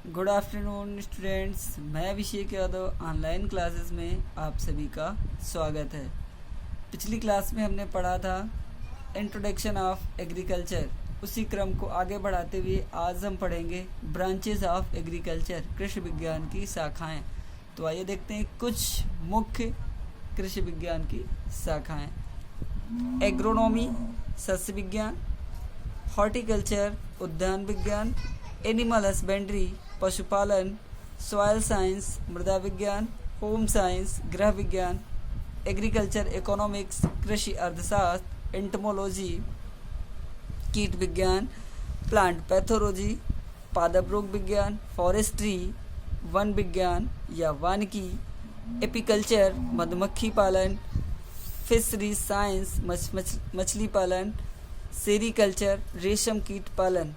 Good afternoon students. मैं Abhishek Yadav online classes में आप सभी का स्वागत है। पिछली क्लास में हमने पढ़ा था इंट्रोडक्शन ऑफ एग्रीकल्चर। उसी क्रम को आगे बढ़ाते हुए आज हम पढ़ेंगे ब्रांचेस ऑफ एग्रीकल्चर, कृषि विज्ञान की शाखाएं। तो आइए देखते हैं कुछ मुख्य कृषि विज्ञान की शाखाएं। एग्रोनॉमी सस्य विज्ञान, हॉर्टिकल्चर उद्यान विज्ञान, एनिमल हस्बेंड्री पशुपालन, सॉयल साइंस मृदा विज्ञान, होम साइंस गृह विज्ञान, एग्रीकल्चर इकोनॉमिक्स कृषि अर्थशास्त्र, एंटमोलॉजी कीट विज्ञान, प्लांट पैथोलॉजी पादप रोग विज्ञान, फॉरेस्ट्री वन विज्ञान या वानिकी, एपीकल्चर मधुमक्खी पालन, फिशरी साइंस मछली पालन, सेरीकल्चर रेशम कीट पालन।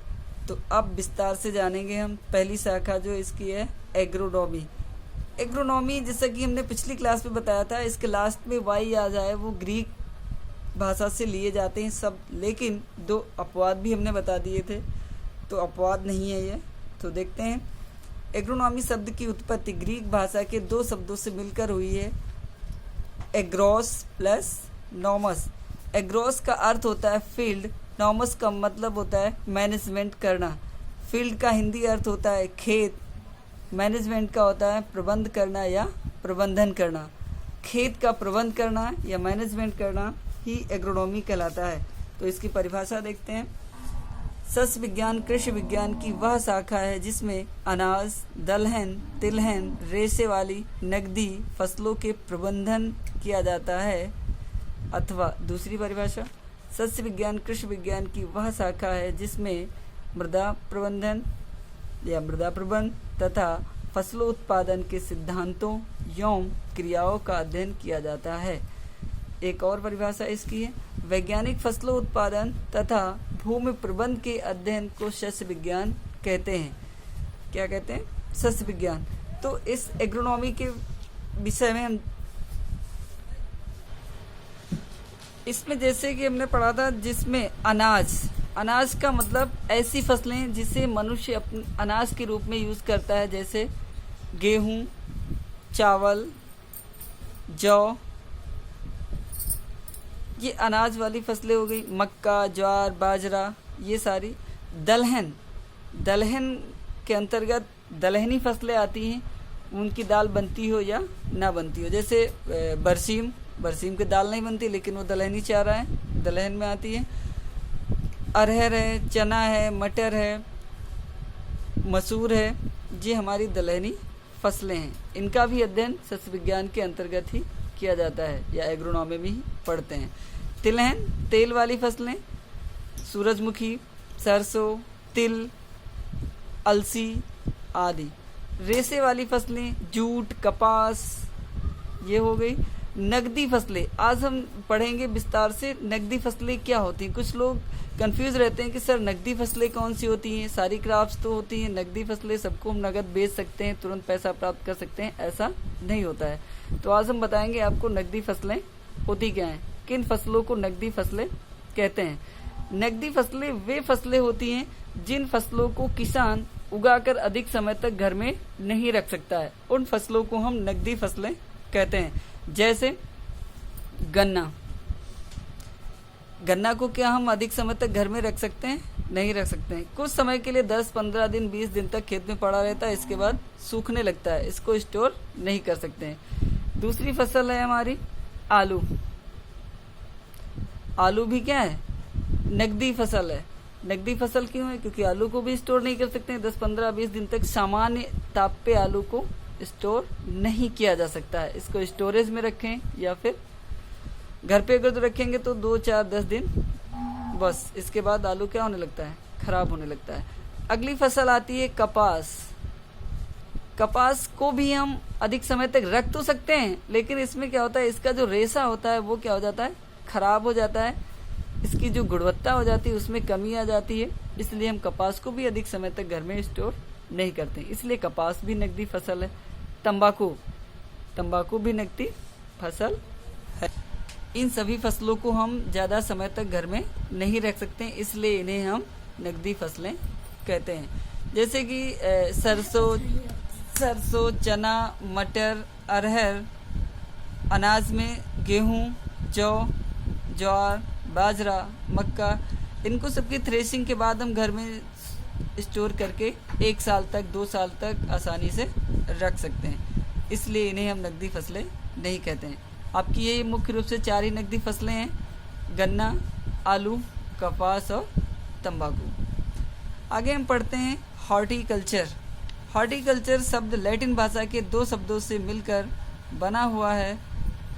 तो अब विस्तार से जानेंगे हम पहली शाखा जो इसकी है एग्रोनॉमी। एग्रोनॉमी जैसा कि हमने पिछली क्लास में बताया था, इसके लास्ट में वाई आ जाए वो ग्रीक भाषा से लिए जाते हैं सब, लेकिन दो अपवाद भी हमने बता दिए थे, तो अपवाद नहीं है ये। तो देखते हैं एग्रोनॉमी शब्द की उत्पत्ति ग्रीक भाषा के दो शब्दों से मिलकर हुई है, एग्रोस प्लस नॉमस। एग्रोस का अर्थ होता है फील्ड, नॉमस का मतलब होता है मैनेजमेंट करना। फील्ड का हिंदी अर्थ होता है खेत, मैनेजमेंट का होता है प्रबंध करना या प्रबंधन करना। खेत का प्रबंध करना या मैनेजमेंट करना ही एग्रोनॉमी कहलाता है। तो इसकी परिभाषा देखते हैं। सस्य विज्ञान कृषि विज्ञान की वह शाखा है जिसमें अनाज, दलहन, तिलहन, रेशे वाली नकदी फसलों के प्रबंधन किया जाता है। अथवा दूसरी परिभाषा, सस्य विज्ञान कृषि विज्ञान की वह शाखा है जिसमें मृदा प्रबंधन या मृदा प्रबंध तथा फसलों उत्पादन के सिद्धांतों एवं क्रियाओं का अध्ययन किया जाता है। एक और परिभाषा इसकी है, वैज्ञानिक फसलों उत्पादन तथा भूमि प्रबंध के अध्ययन को सस्य विज्ञान कहते हैं। क्या कहते हैं? सस्य विज्ञान। तो इस एग्रोनॉमी के विषय में हम इसमें जैसे कि हमने पढ़ा था, जिसमें अनाज का मतलब ऐसी फसलें जिसे मनुष्य अपने अनाज के रूप में यूज करता है, जैसे गेहूं, चावल, जौ, ये अनाज वाली फसलें हो गई। मक्का, ज्वार, बाजरा, ये सारी। दलहन के अंतर्गत दलहनी फसलें आती हैं, उनकी दाल बनती हो या ना बनती हो, जैसे बरसीम की दाल नहीं बनती लेकिन वो दलहनी चारा है, दलहन में आती है। अरहर है, चना है, मटर है, मसूर है, ये हमारी दलहनी फसलें हैं। इनका भी अध्ययन सस्य विज्ञान के अंतर्गत ही किया जाता है या एग्रोनॉमी में ही पढ़ते हैं। तिलहन तेल वाली फसलें, सूरजमुखी, सरसों, तिल, अलसी आदि। रेशे वाली फसलें जूट, कपास, ये हो गई। नकदी फसलें आज हम पढ़ेंगे विस्तार से। नकदी फसलें क्या होती हैं? कुछ लोग कंफ्यूज रहते हैं कि सर नकदी फसलें कौन सी होती हैं? सारी क्रॉप्स तो होती हैं नकदी फसलें, सबको हम नगद बेच सकते हैं, तुरंत पैसा प्राप्त कर सकते हैं, ऐसा नहीं होता है। तो आज हम बताएंगे आपको नकदी फसलें होती क्या हैं, किन फसलों को नकदी फसलें कहते हैं। नकदी फसलें वे फसलें होती हैं जिन फसलों को किसान उगाकर अधिक समय तक घर में नहीं रख सकता है, उन फसलों को हम नकदी फसलें कहते हैं। जैसे गन्ना को क्या हम अधिक समय तक घर में रख सकते हैं? नहीं रख सकते हैं। कुछ समय के लिए 10, 15 दिन, 20 दिन तक खेत में पड़ा रहता है, इसके बाद सूखने लगता है, इसको स्टोर नहीं कर सकते हैं। दूसरी फसल है हमारी आलू। आलू भी क्या है? नकदी फसल है। नकदी फसल क्यों है? क्योंकि आलू को भी स्टोर नहीं कर सकते हैं 10, 15, 20 दिन तक। सामान्य ताप पे आलू को स्टोर नहीं किया जा सकता है, इसको स्टोरेज में रखें या फिर घर पे अगर तो रखेंगे तो 2, 4, 10 दिन बस, इसके बाद आलू क्या होने लगता है? खराब होने लगता है। अगली फसल आती है कपास। कपास को भी हम अधिक समय तक रख तो सकते हैं, लेकिन इसमें क्या होता है, इसका जो रेशा होता है वो क्या हो जाता है? खराब हो जाता है, इसकी जो गुणवत्ता हो जाती है उसमें कमी आ जाती है, इसलिए हम कपास को भी अधिक समय तक घर में स्टोर नहीं करते, इसलिए कपास भी नकदी फसल है। तंबाकू भी नकदी फसल है। इन सभी फसलों को हम ज़्यादा समय तक घर में नहीं रख सकते, इसलिए इन्हें हम नकदी फसलें कहते हैं। जैसे कि सरसों, चना, मटर, अरहर, अनाज में गेहूँ, जौ, ज्वार, बाजरा, मक्का, इनको सबकी थ्रेशिंग के बाद हम घर में स्टोर करके 1 साल तक 2 साल तक आसानी से रख सकते हैं, इसलिए इन्हें हम नकदी फसलें नहीं कहते हैं। आपकी ये मुख्य रूप से 4 ही नकदी फसलें हैं: गन्ना, आलू, कपास और तंबाकू। आगे हम पढ़ते हैं हॉर्टिकल्चर। हॉर्टिकल्चर शब्द लैटिन भाषा के 2 शब्दों से मिलकर बना हुआ है।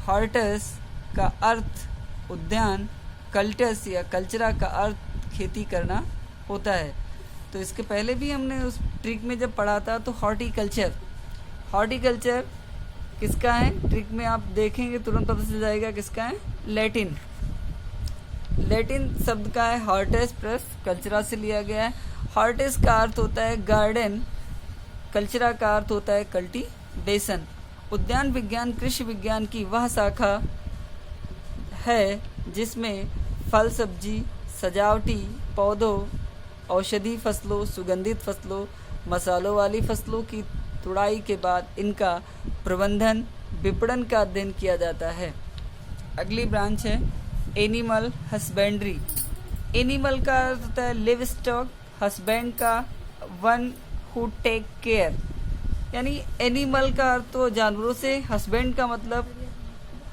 हॉर्टस का अर्थ उद्यान, कल्टस या कल्चरा का अर्थ खेती करना होता है। तो इसके पहले भी हमने उस ट्रिक में जब पढ़ा था तो हॉर्टिकल्चर किसका है, ट्रिक में आप देखेंगे तुरंत पता चल जाएगा किसका है, लैटिन शब्द का है हॉर्टस प्लस कल्चरा से लिया गया है। हॉर्टस का अर्थ होता है गार्डन, कल्चरा का अर्थ होता है कल्टीवेशन। उद्यान विज्ञान कृषि विज्ञान की वह शाखा है जिसमें फल, सब्जी, सजावटी पौधों, औषधि फसलों, सुगंधित फसलों, मसालों वाली फसलों की तुड़ाई के बाद इनका प्रबंधन, विपणन का अध्ययन किया जाता है। अगली ब्रांच है एनिमल हस्बेंड्री। एनिमल का अर्थ होता है लिव स्टॉक, हस्बैंड का वन हु टेक केयर, यानी एनिमल का अर्थ तो जानवरों से, हस्बैंड का मतलब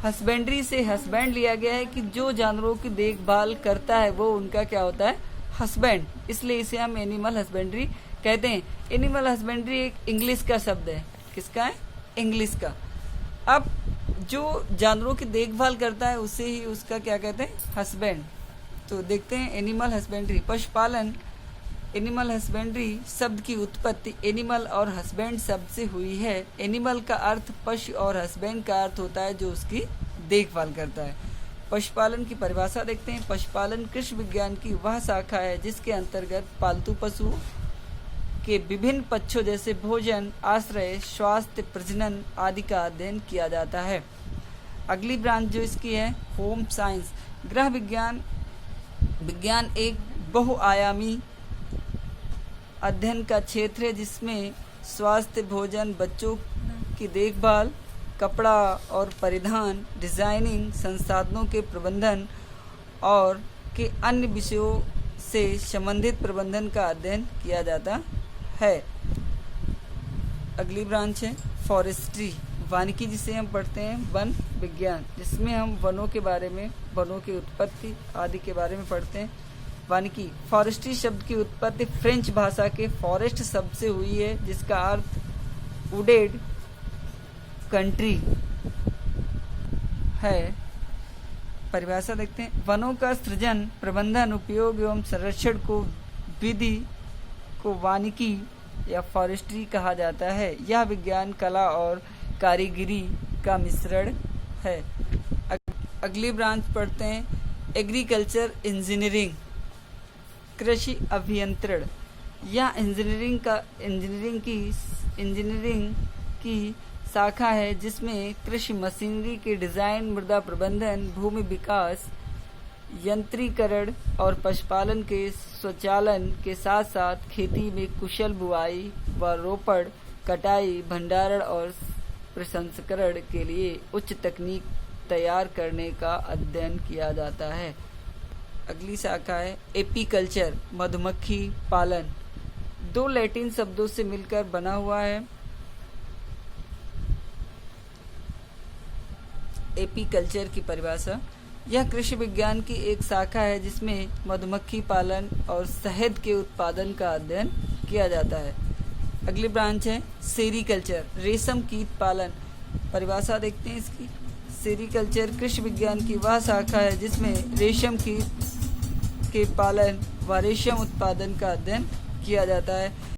हस्बेंड्री से हस्बैंड लिया गया है कि जो जानवरों की देखभाल करता है वो उनका क्या होता है, हस्बैंड, इसलिए इसे हम एनिमल हस्बेंड्री कहते हैं। एनिमल हस्बेंड्री एक इंग्लिश का शब्द है। किसका है, इंग्लिश का। अब जो जानवरों की देखभाल करता है उसे ही उसका क्या कहते हैं, हस्बैंड। तो देखते हैं एनिमल हस्बेंड्री। पशुपालन। एनिमल हस्बेंड्री शब्द की उत्पत्ति एनिमल और हस्बैंड शब्द से हुई है। एनिमल का अर्थ पशु और हस्बैंड का अर्थ होता है जो उसकी देखभाल करता है। पशुपालन की परिभाषा देखते हैं। पशुपालन कृषि विज्ञान की वह शाखा है जिसके अंतर्गत पालतू पशु के विभिन्न पक्षों जैसे भोजन, आश्रय, स्वास्थ्य, प्रजनन आदि का अध्ययन किया जाता है। अगली ब्रांच जो इसकी है होम साइंस। गृह विज्ञान एक बहुआयामी अध्ययन का क्षेत्र है जिसमें स्वास्थ्य, भोजन, बच्चों की देखभाल, कपड़ा और परिधान, डिजाइनिंग, संसाधनों के प्रबंधन और के अन्य विषयों से संबंधित प्रबंधन का अध्ययन किया जाता है। अगली ब्रांच है फॉरेस्ट्री, वानिकी, जिसे हम पढ़ते हैं वन विज्ञान, जिसमें हम वनों के बारे में, वनों की उत्पत्ति आदि के बारे में पढ़ते हैं। वानिकी। फॉरेस्ट्री शब्द की उत्पत्ति फ्रेंच भाषा के फॉरेस्ट शब्द से हुई है जिसका अर्थ वुडेड कंट्री है। परिभाषा देखते हैं। वनों का सृजन, प्रबंधन, उपयोग एवं संरक्षण को विधि को वानिकी या फॉरेस्ट्री कहा जाता है। यह विज्ञान, कला और कारीगरी का मिश्रण है। अगली ब्रांच पढ़ते हैं एग्रीकल्चर इंजीनियरिंग, कृषि अभियंत्रण। यह इंजीनियरिंग की शाखा है जिसमें कृषि मशीनरी के डिजाइन, मृदा प्रबंधन, भूमि विकास, यंत्रीकरण और पशुपालन के स्वचालन के साथ साथ खेती में कुशल बुआई व रोपण, कटाई, भंडारण और प्रसंस्करण के लिए उच्च तकनीक तैयार करने का अध्ययन किया जाता है। अगली शाखा है एपीकल्चर, मधुमक्खी पालन। 2 लैटिन शब्दों से मिलकर बना हुआ है। एपीकल्चर की परिभाषा, यह कृषि विज्ञान की एक शाखा है जिसमें मधुमक्खी पालन और शहद के उत्पादन का अध्ययन किया जाता है। अगली ब्रांच है सेरीकल्चर, रेशम कीट पालन। परिभाषा देखते हैं इसकी। सेरीकल्चर कृषि विज्ञान की वह शाखा है जिसमें रेशम कीट के पालन व रेशम उत्पादन का अध्ययन किया जाता है।